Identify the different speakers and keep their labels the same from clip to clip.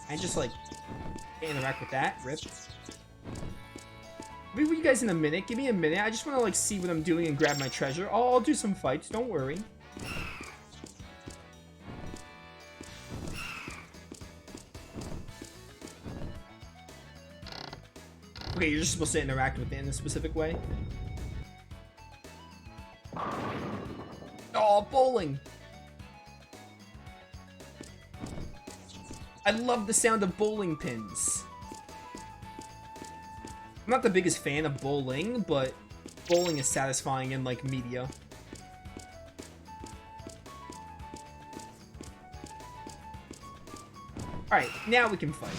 Speaker 1: I just like can't interact with that. Rip. I'll be with you guys in a minute. Give me a minute. I just want to like see what I'm doing and grab my treasure. I'll do some fights. Don't worry. Okay, you're just supposed to interact with it in a specific way. Oh, bowling! I love the sound of bowling pins. I'm not the biggest fan of bowling, but bowling is satisfying in, like, media. Alright, now we can fight.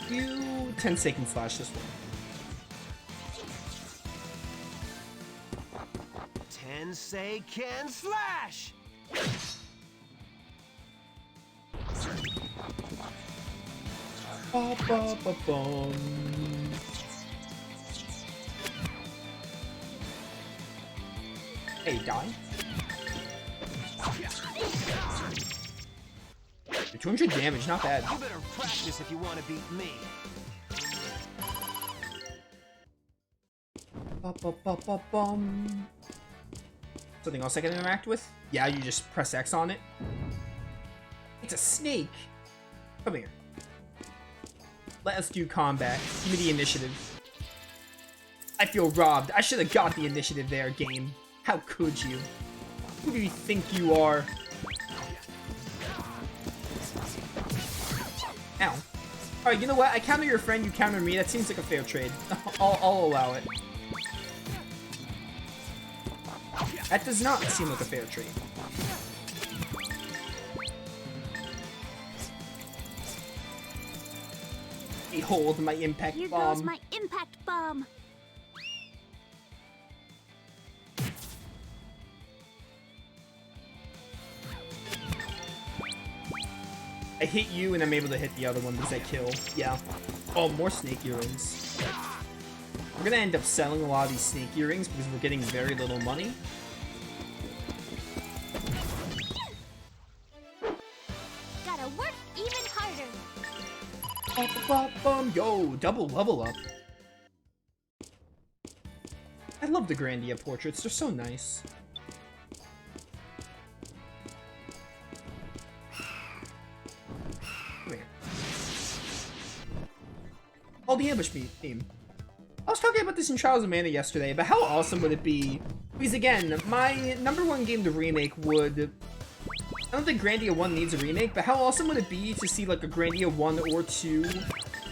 Speaker 1: You Tensei can flash this one.
Speaker 2: Tensei can slash!
Speaker 1: Ba, ba, ba, bum. Hey, die. You're 200 damage, not bad.
Speaker 2: You better practice if you want to beat me.
Speaker 1: Ba, ba, ba, ba, bum. Something else I can interact with? Yeah, you just press X on it. It's a snake. Come here. Let us do combat. Give me the initiative. I feel robbed. I should have got the initiative there, game. How could you? Who do you think you are? Ow. Alright, you know what? I counter your friend, you counter me. That seems like a fair trade. I'll allow it. That does not seem like a fair trade. Behold my impact
Speaker 3: Here
Speaker 1: bomb.
Speaker 3: goes my impact bomb.
Speaker 1: I hit you and I'm able to hit the other one because I kill. Yeah. Oh, more snake earrings. We're gonna end up selling a lot of these snake earrings because we're getting very little money.
Speaker 3: Gotta work even harder.
Speaker 1: Yo, double level up. I love the Grandia portraits. They're so nice. Come here. Oh, the ambush theme. I was talking about this in Trials of Mana yesterday, but how awesome would it be? Because again, my #1 game to remake would... I don't think Grandia 1 needs a remake, but how awesome would it be to see like a Grandia 1 or 2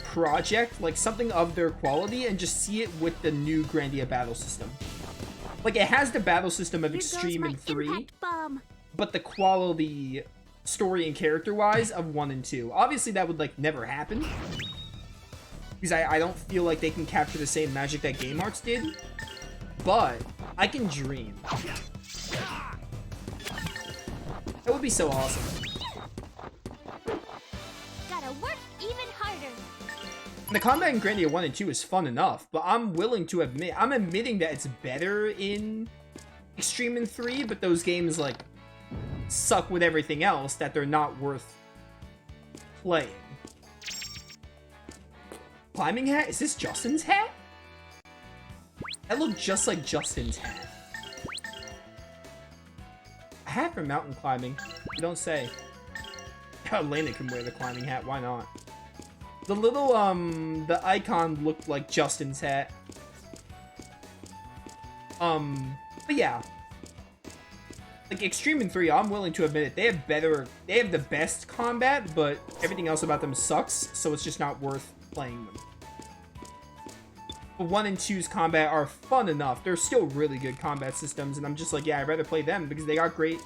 Speaker 1: project, like something of their quality, and just see it with the new Grandia battle system? Like, it has the battle system of
Speaker 3: Here goes
Speaker 1: Extreme
Speaker 3: my
Speaker 1: and 3,
Speaker 3: impact bomb.
Speaker 1: but the quality, story and character-wise, of 1 and 2. Obviously, that would, like, never happen. Because I don't feel like they can capture the same magic that Game Arts did. But, I can dream. That would be so awesome.
Speaker 3: Gotta work even harder.
Speaker 1: And the combat in Grandia 1 and 2 is fun enough, but I'm willing to admit, I'm admitting that it's better in Extreme and 3, but those games, like, suck with everything else that they're not worth playing. Climbing hat? Is this Justin's hat? That looked just like Justin's hat. A hat for mountain climbing. You don't say. Elena can wear the climbing hat, why not? The little, the icon looked like Justin's hat. But yeah. Like, Extreme and 3, I'm willing to admit it, they have the best combat, but everything else about them sucks, so it's just not worth playing them. But 1 and 2's combat are fun enough. They're still really good combat systems, and I'm just like, yeah, I'd rather play them because they got great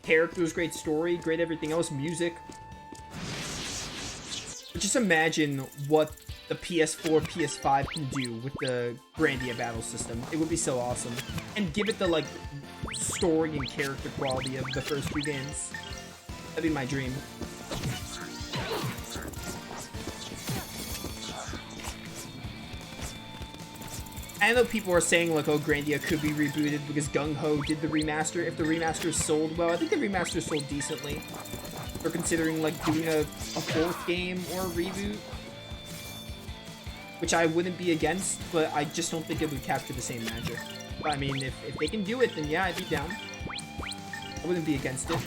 Speaker 1: characters, great story, great everything else, music. But just imagine what the PS4, PS5 can do with the Grandia battle system. It would be so awesome. And give it the, like, story and character quality of the first 2 games. That'd be my dream. I know people are saying, like, oh, Grandia could be rebooted because Gung Ho did the remaster. If the remaster sold well, I think the remaster sold decently. We're considering, like, doing a fourth game or a reboot. Which I wouldn't be against, but I just don't think it would capture the same magic. But, I mean, if they can do it, then yeah, I'd be down. I wouldn't be against it.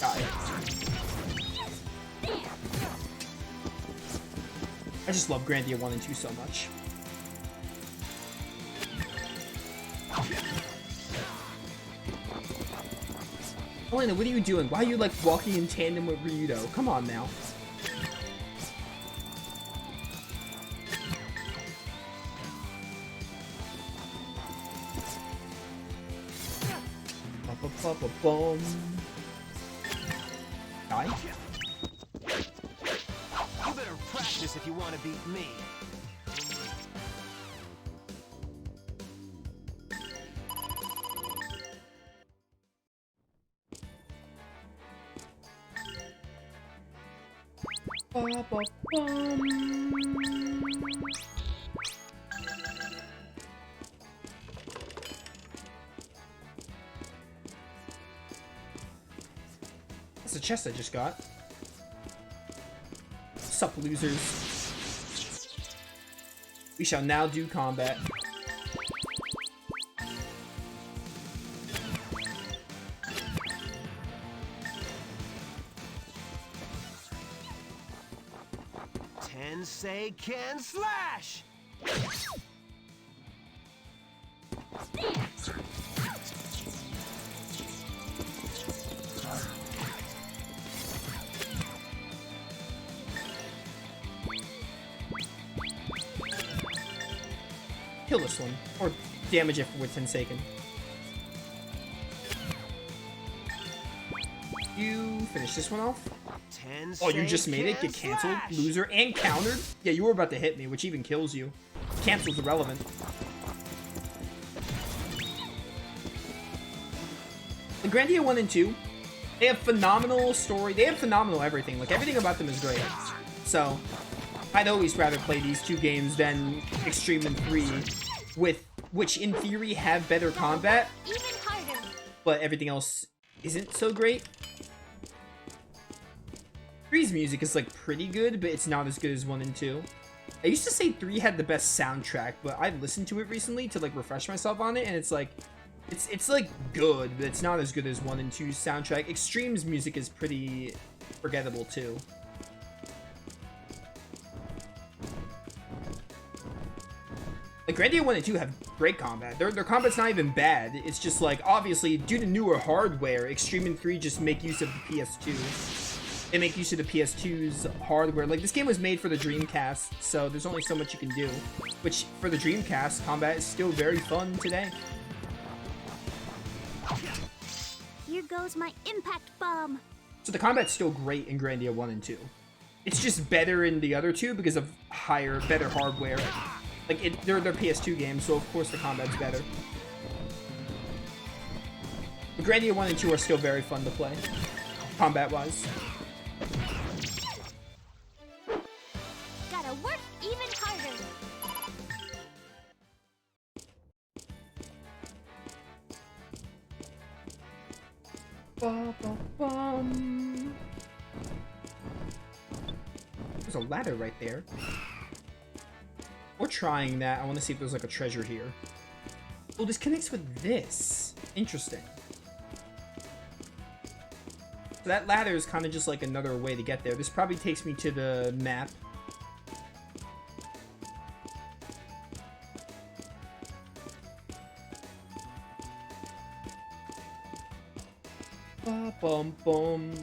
Speaker 1: Got it. I just love Grandia 1 and 2 so much. Elena, what are you doing? Why are you, like, walking in tandem with Ryudo? Come on now. Ba-ba-ba-ba-bum. Die?
Speaker 2: You better practice if you want to beat me.
Speaker 1: That's the chest I just got. Sup, losers. We shall now do combat.
Speaker 2: Tensei can slash!
Speaker 1: Kill this one. Or damage it with Tenseiken. You finish this one off? Oh, you just made it? Get cancelled? Loser? And countered? Yeah, you were about to hit me, which even kills you. Cancel's irrelevant. The Grandia 1 and 2, they have phenomenal story. They have phenomenal everything. Like, everything about them is great. So, I'd always rather play these two games than Extreme and 3, which in theory have better combat, but everything else isn't so great. 3's music is, like, pretty good, but it's not as good as 1 and 2. I used to say 3 had the best soundtrack, but I've listened to it recently to, like, refresh myself on it, and it's, like, it's like, good, but it's not as good as 1 and 2's soundtrack. Extreme's music is pretty forgettable, too. Like, Grandia 1 and 2 have great combat. Their combat's not even bad. It's just, like, obviously, due to newer hardware, Extreme and 3 just make use of the PS2. They make use of the PS2's hardware. Like, this game was made for the Dreamcast, so there's only so much you can do. Which, for the Dreamcast, combat is still very fun today.
Speaker 3: Here goes my impact bomb.
Speaker 1: So the combat's still great in Grandia 1 and 2. It's just better in the other two because of better hardware. Like, they're PS2 games, so of course the combat's better. But Grandia 1 and 2 are still very fun to play, combat-wise.
Speaker 3: Gotta work even harder.
Speaker 1: Ba-ba-bum. There's a ladder right there. We're trying that. I want to see if there's like a treasure here. Oh, this connects with this. Interesting. So that ladder is kind of just like another way to get there. This probably takes me to the map. Ba-bum-bum.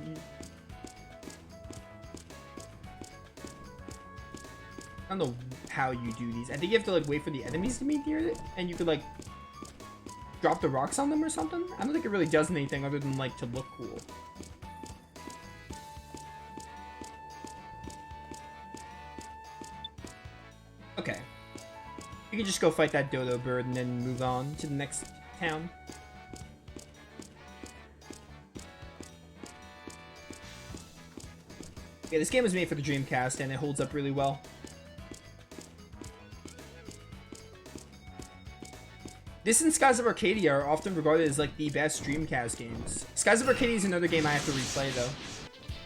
Speaker 1: I don't know how you do these. I think you have to like wait for the enemies to be near it, and you could like drop the rocks on them or something. I don't think it really does anything other than like to look cool. Okay. You can just go fight that dodo bird and then move on to the next town. Yeah, this game was made for the Dreamcast and it holds up really well. This and Skies of Arcadia are often regarded as like the best Dreamcast games. Skies of Arcadia is another game I have to replay though.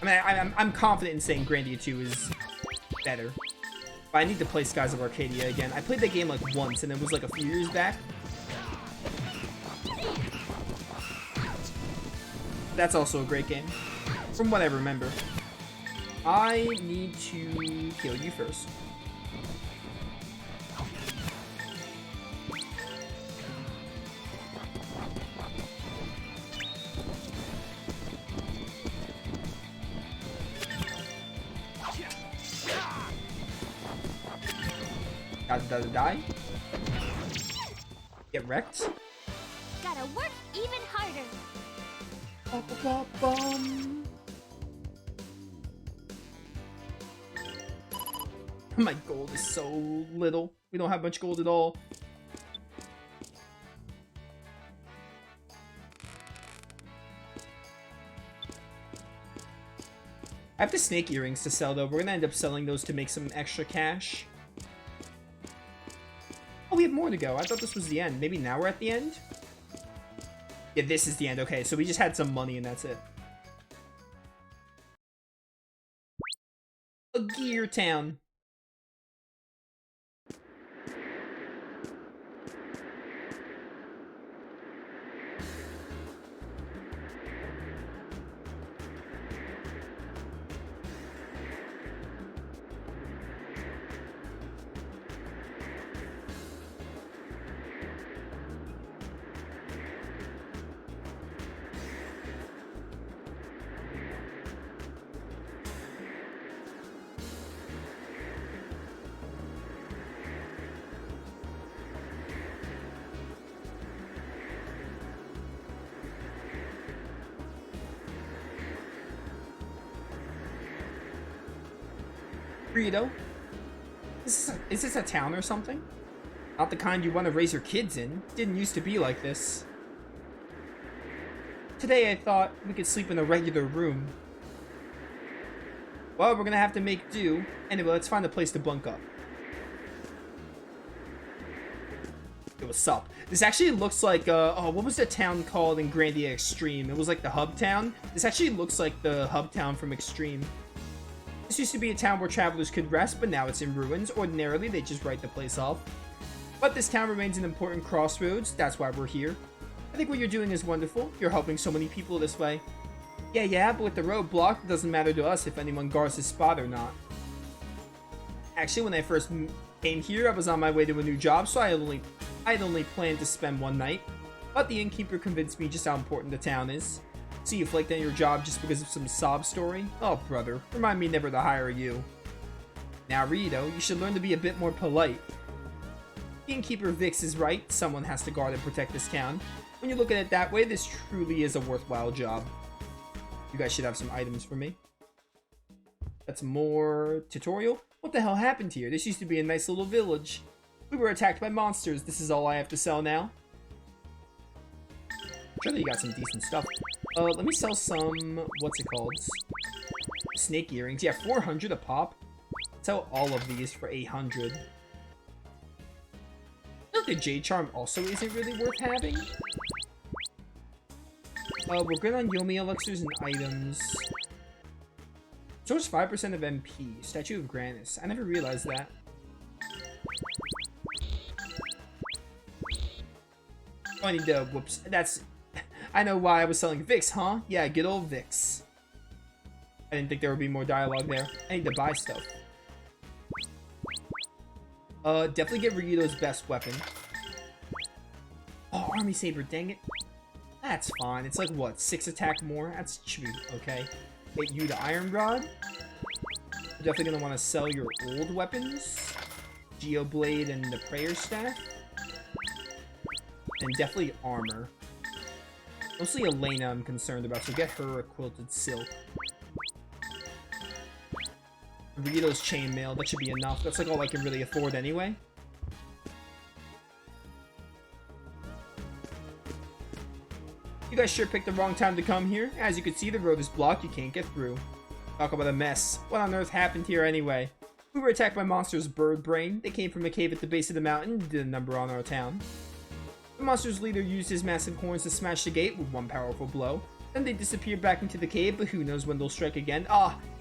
Speaker 1: I mean, I'm confident in saying Grandia 2 is better. But I need to play Skies of Arcadia again. I played that game like once and it was like a few years back. That's also a great game, from what I remember. I need to kill you first. Gotta die. Get wrecked.
Speaker 3: Gotta work even harder.
Speaker 1: My gold is so little. We don't have much gold at all. I have the snake earrings to sell though. We're gonna end up selling those to make some extra cash. Oh, we have more to go. I thought this was the end. Maybe now we're at the end? Yeah, this is the end. Okay, so we just had some money and that's it. A gear town. Burrito. Is this a town or something? Not the kind you want to raise your kids in. Didn't used to be like this. Today I thought we could sleep in a regular room. Well, we're gonna have to make do. Anyway, let's find a place to bunk up. Yo, what's up? This actually looks like, oh, what was the town called in Grandia Extreme? It was like the hub town. This actually looks like the hub town from Extreme. This used to be a town where travelers could rest, but now it's in ruins. Ordinarily, they just write the place off. But this town remains an important crossroads. That's why we're here. I think what you're doing is wonderful. You're helping so many people this way. Yeah, but with the road blocked, it doesn't matter to us if anyone guards his spot or not. Actually, when I first came here, I was on my way to a new job, so I'd only planned to spend one night. But the innkeeper convinced me just how important the town is. So you flaked on your job just because of some sob story? Oh, brother, remind me never to hire you. Now, Rito, you should learn to be a bit more polite. The innkeeper Vix is right. Someone has to guard and protect this town. When you look at it that way, this truly is a worthwhile job. You guys should have some items for me. That's more tutorial. What the hell happened here? This used to be a nice little village. We were attacked by monsters. This is all I have to sell now. Surely you got some decent stuff. Let me sell some, what's it called? Snake earrings. Yeah, 400 a pop. Sell all of these for 800. I think the Jade Charm also isn't really worth having. We're good on Yomi elixirs and items. Source 5% of MP. Statue of Granis. I never realized that. Oh, I need to, whoops. That's, I know why I was selling Vix, huh? Yeah, good old Vix. I didn't think there would be more dialogue there. I need to buy stuff. Definitely get Rito's best weapon. Oh, Army Saber, dang it. That's fine. It's like, what, 6 attack more? That's should be okay. Get you the Iron Rod. You're definitely going to want to sell your old weapons. Geoblade and the Prayer Staff. And definitely armor. Mostly Elena I'm concerned about, so get her a quilted silk. Rito's chainmail, that should be enough. That's like all I can really afford anyway. You guys sure picked the wrong time to come here. As you can see, the road is blocked, you can't get through. Talk about a mess. What on earth happened here anyway? We were attacked by monsters bird brain. They came from a cave at the base of the mountain and did a number on our town. The monster's leader used his massive horns to smash the gate with one powerful blow. Then they disappear back into the cave, but who knows when they'll strike again.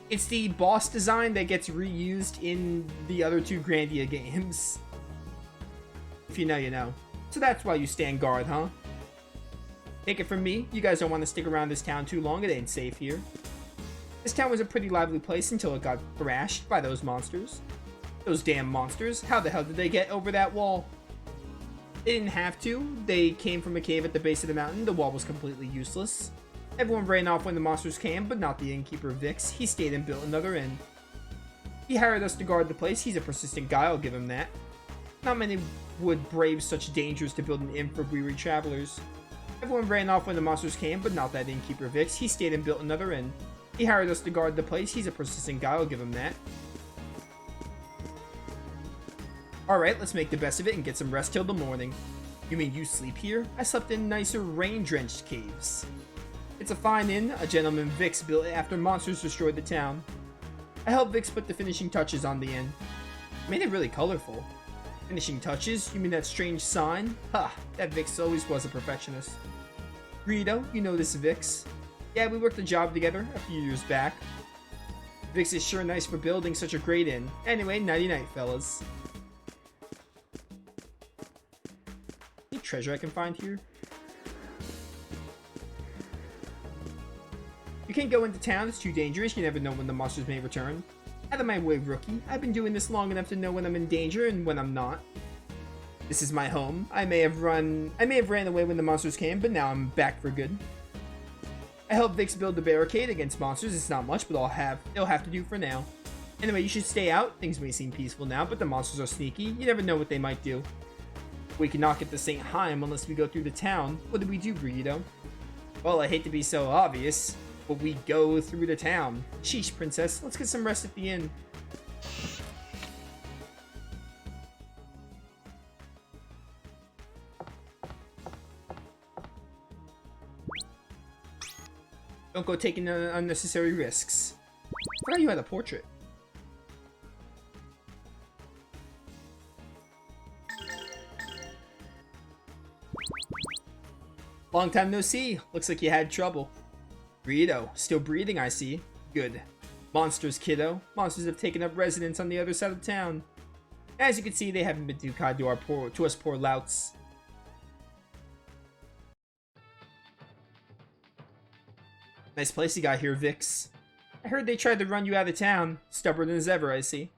Speaker 1: It's the boss design that gets reused in the other two Grandia games. If you know, you know. So that's why you stand guard, huh? Take it from me, you guys don't want to stick around this town too long, it ain't safe here. This town was a pretty lively place until it got thrashed by those monsters. Those damn monsters, how the hell did they get over that wall? They didn't have to, they came from a cave at the base of the mountain, the wall was completely useless. Everyone ran off when the monsters came, but not the innkeeper Vix, he stayed and built another inn. He hired us to guard the place, he's a persistent guy, I'll give him that. Not many would brave such dangers to build an inn for weary travelers. Everyone ran off when the monsters came, but not that innkeeper Vix, he stayed and built another inn. He hired us to guard the place, he's a persistent guy, I'll give him that. Alright, let's make the best of it and get some rest till the morning. You mean you sleep here? I slept in nicer rain-drenched caves. It's a fine inn, a gentleman Vix built it after monsters destroyed the town. I helped Vix put the finishing touches on the inn. Made it really colorful. Finishing touches? You mean that strange sign? Ha, that Vix always was a perfectionist. Greedo, you know this Vix. Yeah, we worked a job together a few years back. Vix is sure nice for building such a great inn. Anyway, nighty-night, fellas. Any treasure I can find here? You can't go into town, it's too dangerous, you never know when the monsters may return. Out of my way, rookie. I've been doing this long enough to know when I'm in danger and when I'm not. This is my home. I may have ran away when the monsters came, but now I'm back for good. I helped Vix build the barricade against monsters. It's not much, but it'll have to do for now. Anyway, you should stay out. Things may seem peaceful now, but the monsters are sneaky. You never know what they might do. We cannot get to St. Heim unless we go through the town. What do we do, Greedo? Well, I hate to be so obvious, but we go through the town. Sheesh, princess. Let's get some rest at the inn. Don't go taking unnecessary risks. I forgot you had a portrait. Long time no see. Looks like you had trouble. Greedo, still breathing, I see. Good. Monsters, kiddo. Monsters have taken up residence on the other side of town. As you can see, they haven't been too kind to us poor louts. Nice place you got here, Vix. I heard they tried to run you out of town. Stubborn as ever, I see.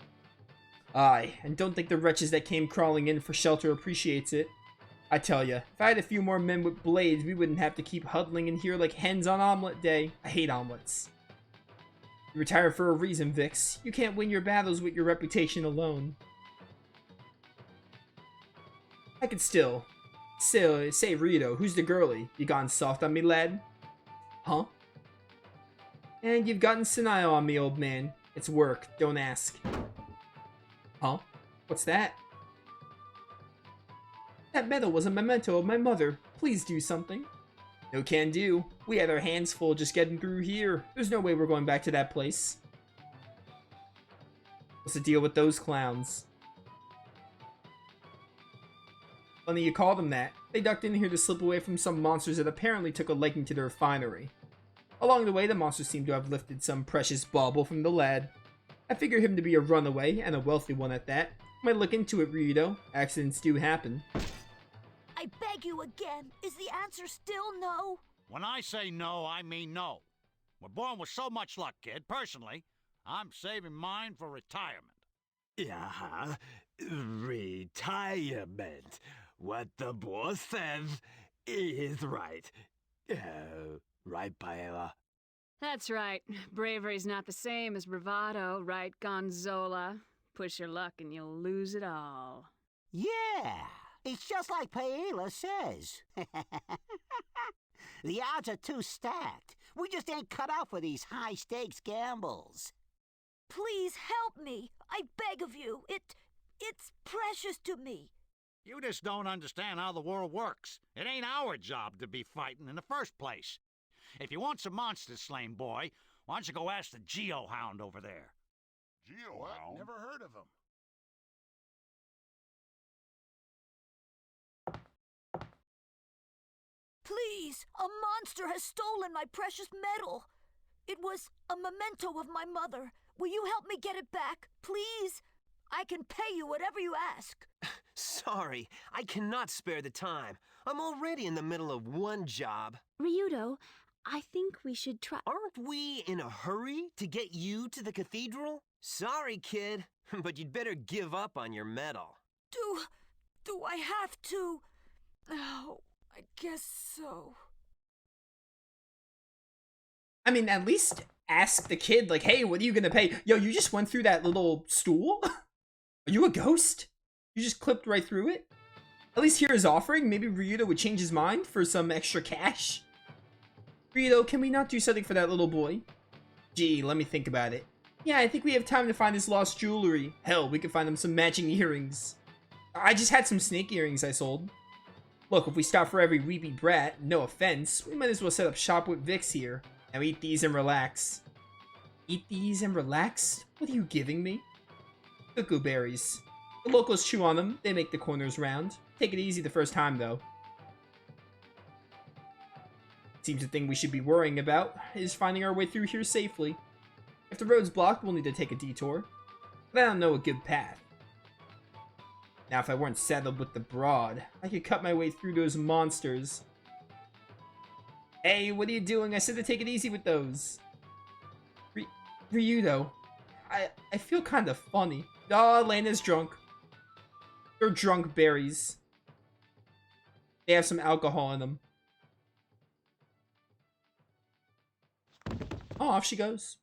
Speaker 1: Aye, and don't think the wretches that came crawling in for shelter appreciates it. I tell ya, if I had a few more men with blades, we wouldn't have to keep huddling in here like hens on omelet day. I hate omelets. You retired for a reason, Vix. You can't win your battles with your reputation alone. I could still say, Rito, who's the girlie? You gone soft on me, lad? Huh? And you've gotten senile on me, old man. It's work, don't ask. Huh? What's that? That medal was a memento of my mother. Please do something. No can do. We had our hands full just getting through here. There's no way we're going back to that place. What's the deal with those clowns? Funny you call them that. They ducked in here to slip away from some monsters that apparently took a liking to their refinery. Along the way, the monsters seem to have lifted some precious bauble from the lad. I figure him to be a runaway, and a wealthy one at that. Might look into it, Rito. Accidents do happen.
Speaker 3: I beg you again, is the answer still no?
Speaker 4: When I say no, I mean no. We're born with so much luck, kid. Personally, I'm saving mine for retirement.
Speaker 5: Yeah, retirement. What the boss says is right. Right, Paella?
Speaker 6: That's right. Bravery's not the same as bravado, right, Gonzola? Push your luck and you'll lose it all.
Speaker 7: Yeah, it's just like Paella says. The odds are too stacked. We just ain't cut out for these high-stakes gambles.
Speaker 3: Please help me. I beg of you. It's precious to me.
Speaker 4: You just don't understand how the world works. It ain't our job to be fighting in the first place. If you want some monsters slain, boy, why don't you go ask the Geo-Hound over there?
Speaker 8: Geo-Hound? Never heard of him.
Speaker 3: Please, a monster has stolen my precious medal. It was a memento of my mother. Will you help me get it back, please? I can pay you whatever you ask.
Speaker 9: Sorry, I cannot spare the time. I'm already in the middle of one job.
Speaker 6: Ryudo, I think we should try.
Speaker 9: Aren't we in a hurry to get you to the cathedral? Sorry, kid, but you'd better give up on your medal.
Speaker 3: Do I have to? Oh, I guess so.
Speaker 1: I mean, at least ask the kid, like, hey, what are you gonna pay? Yo, you just went through that little stool? Are you a ghost? You just clipped right through it? At least hear his offering. Maybe Ryudo would change his mind for some extra cash. Ryudo, can we not do something for that little boy? Gee, let me think about it. Yeah, I think we have time to find his lost jewelry. Hell, we could find him some matching earrings. I just had some snake earrings I sold. Look, if we stop for every weepy brat, no offense, we might as well set up shop with Vix here. Now eat these and relax. Eat these and relax? What are you giving me? Cuckoo berries. The locals chew on them, they make the corners round. Take it easy the first time, though. Seems the thing we should be worrying about is finding our way through here safely. If the road's blocked, we'll need to take a detour. But I don't know a good path. Now, if I weren't saddled with the broad, I could cut my way through those monsters. Hey, what are you doing? I said to take it easy with those. Ryudo, I feel kind of funny. Oh, Lena's drunk. They're drunk berries. They have some alcohol in them. Oh, off she goes.